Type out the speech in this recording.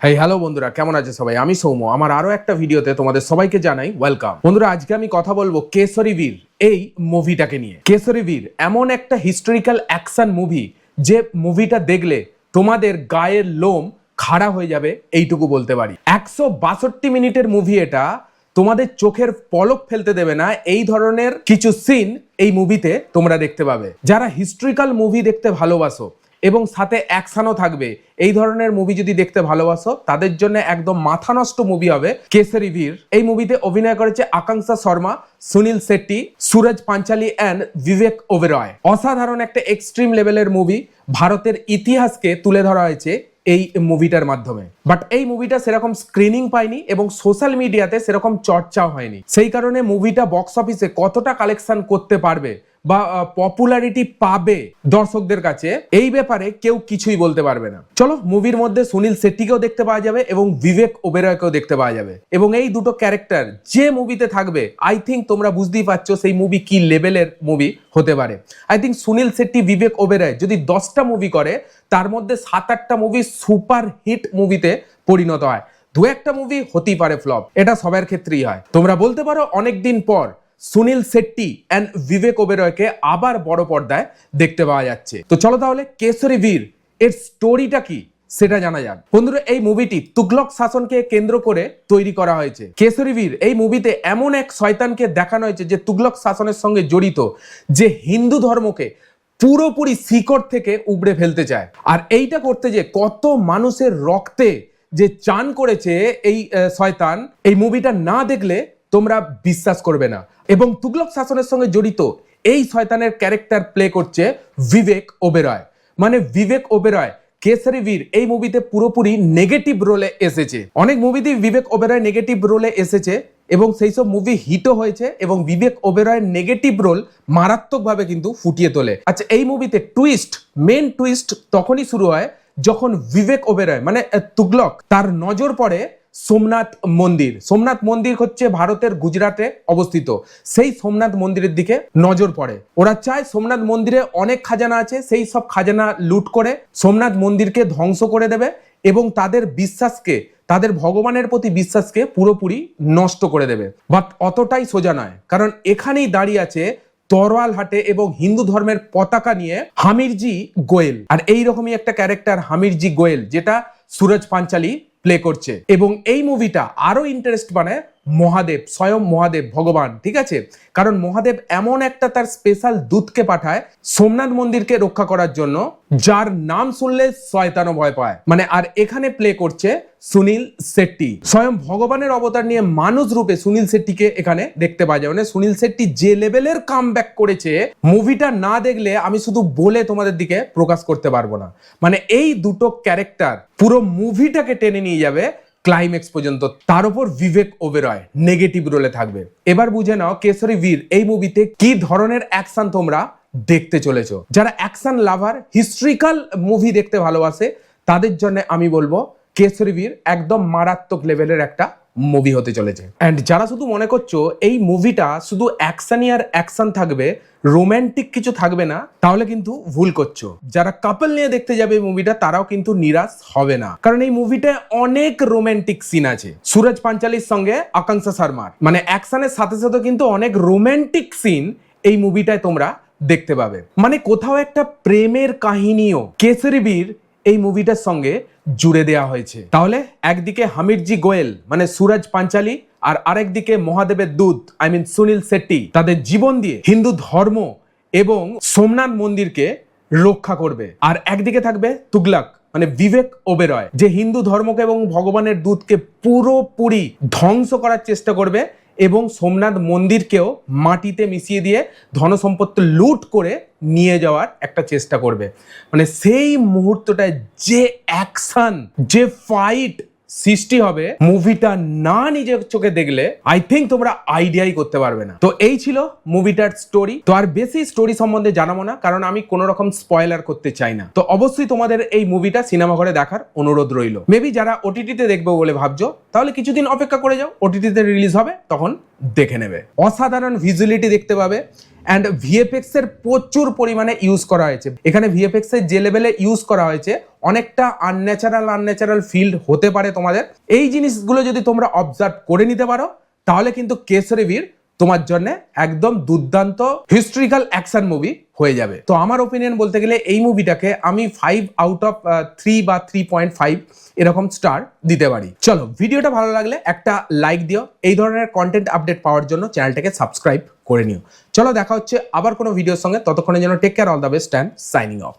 Hey hello বন্ধুরা, কেমন আছে সবাই? আমি সৌম্য। আমার আরো একটা ভিডিওতে তোমাদের সবাইকে জানাই ওয়েলকাম। বন্ধুরা, আজকে আমি কথা বলবো কেশরী বীর এই মুভিটাকে নিয়ে। কেশরী বীর এমন একটা হিস্টোরিক্যাল অ্যাকশন মুভি যে মুভিটা দেখলে তোমাদের গায়ের লোম খাড়া হয়ে যাবে, এইটুকু বলতে পারি। 162 মিনিটের মুভি এটা। তোমাদের চোখের পলক ফেলতে দেবে না এই ধরনের কিছু সিন এই মুভিতে তোমরা দেখতে পাবে। যারা হিস্টোরিক্যাল মুভি দেখতে ভালোবাসো এবং সাথে অ্যাকশনও থাকবে, এই ধরনের মুভি যদি দেখতে ভালোবাসো তাদের জন্য একদম মাথা নষ্ট মুভি হবে কেশরী বীর। এই মুভিতে অভিনয় করেছে আকাঙ্ক্ষা শর্মা, সুনীল শেট্টি, সুরজ পাঞ্চালি অ্যান্ড বিবেক ওবেরয়। অসাধারণ একটা এক্সট্রিম লেভেলের মুভি, ভারতের ইতিহাসকে তুলে ধরা হয়েছে এই মুভিটার মাধ্যমে। বাট এই মুভিটা সেরকম স্ক্রিনিং পায়নি এবং সোশ্যাল মিডিয়াতে সেরকম চর্চাও হয়নি। সেই কারণে মুভিটা বক্স অফিসে কতটা কালেকশন করতে পারবে বা পপুলারিটি পাবে দর্শকদের কাছে, এই ব্যাপারে কেউ কিছুই বলতে পারবে না। চলো, মুভির মধ্যে সুনীল শেট্টিকেও দেখতে পাওয়া যাবে এবং বিবেক ওবেরয়কেও দেখতে পাওয়া যাবে। এবং এই দুটো ক্যারেক্টার যে মুভিতে থাকবে, আই থিঙ্ক তোমরা বুঝতেই পারছো সেই মুভি কি লেভেলের মুভি হতে পারে। আই থিঙ্ক সুনীল শেট্টি, বিবেক ওবেরয় যদি 10টা মুভি করে, তার মধ্যে 7-8টা মুভি সুপার হিট মুভিতে পরিণত হয়। 2-1টা মুভি হতেই পারে ফ্লপ, এটা সবার ক্ষেত্রেই হয়। তোমরা বলতে পারো অনেকদিন পর সুনীল শেট্টি অ্যান্ড বিবেক ওবেরয়কে আবার বড় পর্দায় দেখতে পাওয়া যাচ্ছে। তো চলো তাহলে কেশরী বীর এর স্টোরিটা কি সেটা জানা যাক। বন্ধুরা, এই মুভিটি তুগলক শাসনকে কেন্দ্র করে তৈরি করা হয়েছে। কেশরী বীর এই মুভিতে এমন এক শয়তানকে দেখানো হয়েছে যে তুগলক শাসনের সঙ্গে জড়িত, যে হিন্দু ধর্মকে পুরোপুরি শিকড় থেকে উবড়ে ফেলতে চায়। আর এইটা করতে যে কত মানুষের রক্তে যে চান করেছে এই শয়তান, এই মুভিটা না দেখলে তোমরা বিশ্বাস করবে না। এবং তুগলক শাসনের সঙ্গে জড়িত এই শয়তানের ক্যারেক্টার প্লে করছে বিবেক ওবেরয়। মানে বিবেক ওবেরয় কেশরী বীর এই মুভিতে পুরোপুরি নেগেটিভ রোলে এসেছে। অনেক মুভিতে বিবেক ওবেরয় নেগেটিভ রোলে এসেছে এবং সেই সব মুভি হিটও হয়েছে এবং বিবেক ওবেরয়ের নেগেটিভ রোল মারাত্মকভাবে কিন্তু ফুটিয়ে তোলে। আচ্ছা, এই মুভিতে মেন টুইস্ট তখনই শুরু হয় যখন বিবেক ওবেরয় মানে তুগলক তার নজর পড়ে সোমনাথ মন্দির হচ্ছে ভারতের গুজরাটে অবস্থিত। সেই সোমনাথ মন্দিরের দিকে নজর পড়ে। ওরা চায় সোমনাথ মন্দিরে অনেক খাজানা আছে, সেই সব খাজানা লুট করে সোমনাথ মন্দিরকে ধ্বংস করে দেবে এবং তাদের বিশ্বাসকে, তাদের ভগবানের প্রতি বিশ্বাসকে পুরোপুরি নষ্ট করে দেবে। বাট অতটাই সোজা নয়, কারণ এখানেই দাঁড়িয়ে আছে তরোয়াল হাটে এবং হিন্দু ধর্মের পতাকা নিয়ে হামিরজি গোয়েল। আর এইরকমই একটা ক্যারেক্টার হামিরজি গোয়েল, যেটা সুরজ পাঞ্চালি প্লে করছে। এবং এই মুভিটা আরো ইন্টারেস্ট বানায় মহাদেব, স্বয়ং মহাদেব ভগবান, ঠিক আছে? কারণ মহাদেব এমন একটা তার স্পেশাল দূতকে পাঠায় সোমনাথ মন্দিরকে রক্ষা করার জন্য, যার নাম শুনলে শয়তানও ভয় পায়। মানে আর এখানে প্লে করছে সুনীল শেট্টি। স্বয়ং ভগবানের অবতার নিয়ে মানুষ রূপে সুনীল শেট্টিকে এখানে দেখতে পাওয়া যায়। মানে সুনীল শেট্টি যে লেভেলের কামব্যাক করেছে, মুভিটা না দেখলে আমি শুধু বলে তোমাদের দিকে প্রকাশ করতে পারবো না। মানে এই দুটো ক্যারেক্টার পুরো মুভিটাকে টেনে নিয়ে যাবে ক্লাইম্যাক্স পর্যন্ত। তার উপর বিবেক ওবেরয় নেগেটিভ রোলে থাকবে। এবার বুঝে নাও কেশরী বীর এই মুভিতে কি ধরনের অ্যাকশন তোমরা দেখতে চলেছো। যারা অ্যাকশন লাভার, হিস্ট্রিক্যাল মুভি দেখতে ভালোবাসে, তাদের জন্য আমি বলবো কেশরী বীর একদম মারাত্মক লেভেলের একটা মুভি হতে চলেছে। অ্যান্ড যারা শুধু মনে করছো এই মুভিটা শুধু অ্যাকশনই আর অ্যাকশন থাকবে, রোম্যান্টিক কিছু থাকবে না, তাহলে কিন্তু ভুল করছো। যারা কাপল নিয়ে দেখতে যাবে এই মুভিটা, তারাও কিন্তু নিরাশ হবে না, কারণ এই মুভিটায় অনেক রোম্যান্টিক সিন আছে সুরজ পাঞ্চালির সঙ্গে আকাঙ্ক্ষা শর্মার। মানে অ্যাকশনের সাথে সাথে কিন্তু অনেক রোম্যান্টিক সিন এই মুভিটায় তোমরা দেখতে পাবে। মানে কোথাও একটা প্রেমের কাহিনীও কেশরী বীর এই মুভিটার সঙ্গে জুড়ে দেওয়া হয়েছে। তাহলে একদিকে হামিরজি গোয়েল মানে সুরজ পাঞ্চালি, আর আরেকদিকে মহাদেবের দূত সুনীল শেট্টি তাদের জীবন দিয়ে হিন্দু ধর্ম এবং সোমনাথ মন্দিরকে রক্ষা করবে। আর একদিকে থাকবে তুগলক মানে বিবেক ওবেরয়, যে হিন্দু ধর্মকে এবং ভগবানের দূতকে পুরোপুরি ধ্বংস করার চেষ্টা করবে এবং সোমনাথ মন্দিরকেও মাটিতে মিশিয়ে দিয়ে ধনসম্পত্তি লুট করে নিয়ে যাওয়ার একটা চেষ্টা করবে। মানে সেই মুহূর্তটায় যে অ্যাকশন, যে ফাইট সৃষ্টি হবে, মুভিটা না নিজের চোখে দেখলে আই থিঙ্ক তোমরা আইডিয়াই করতে পারবে না। তো এই ছিল মুভিটার স্টোরি। তো আর বেশি স্টোরি সম্বন্ধে জানাবো না, কারণ আমি কোনো রকম স্পয়লার করতে চাই না। তো অবশ্যই তোমাদের এই মুভিটা সিনেমা ঘরে দেখার অনুরোধ রইল। মেবি যারা ওটিটিতে দেখবে বলে ভাবছো, তাহলে কিছুদিন অপেক্ষা করে যাও, ওটিটিতে রিলিজ হবে তখন দেখে নেবে। অসাধারণ ভিজুয়ালিটি দেখতে পাবে অ্যান্ড ভিএফএক্স এর প্রচুর পরিমাণে ইউজ করা হয়েছে। এখানে ভিএফএক্স এর যে লেভেলে ইউজ করা হয়েছে অনেকটা আনন্যাচারাল ফিল্ড হতে পারে তোমাদের। এই জিনিসগুলো যদি তোমরা অবজার্ভ করে নিতে পারো তাহলে কিন্তু কেসরি বীর তোমার জন্য একদম দুর্দান্ত হিস্ট্রিক্যাল অ্যাকশন মুভি হয়ে যাবে। তো আমার ওপিনিয়ন বলতে গেলে এই মুভিটাকে আমি 5 আউট অফ 3 বা 3.5 এরকম স্টার দিতে পারি। চলো, ভিডিওটা ভালো লাগলে একটা লাইক দিও। এই ধরনের কন্টেন্ট আপডেট পাওয়ার জন্য চ্যানেলটাকে সাবস্ক্রাইব করে নিও। চলো, দেখা হচ্ছে আবার কোনো ভিডিওর সঙ্গে। ততক্ষণের জন্য take care, all the best and signing of.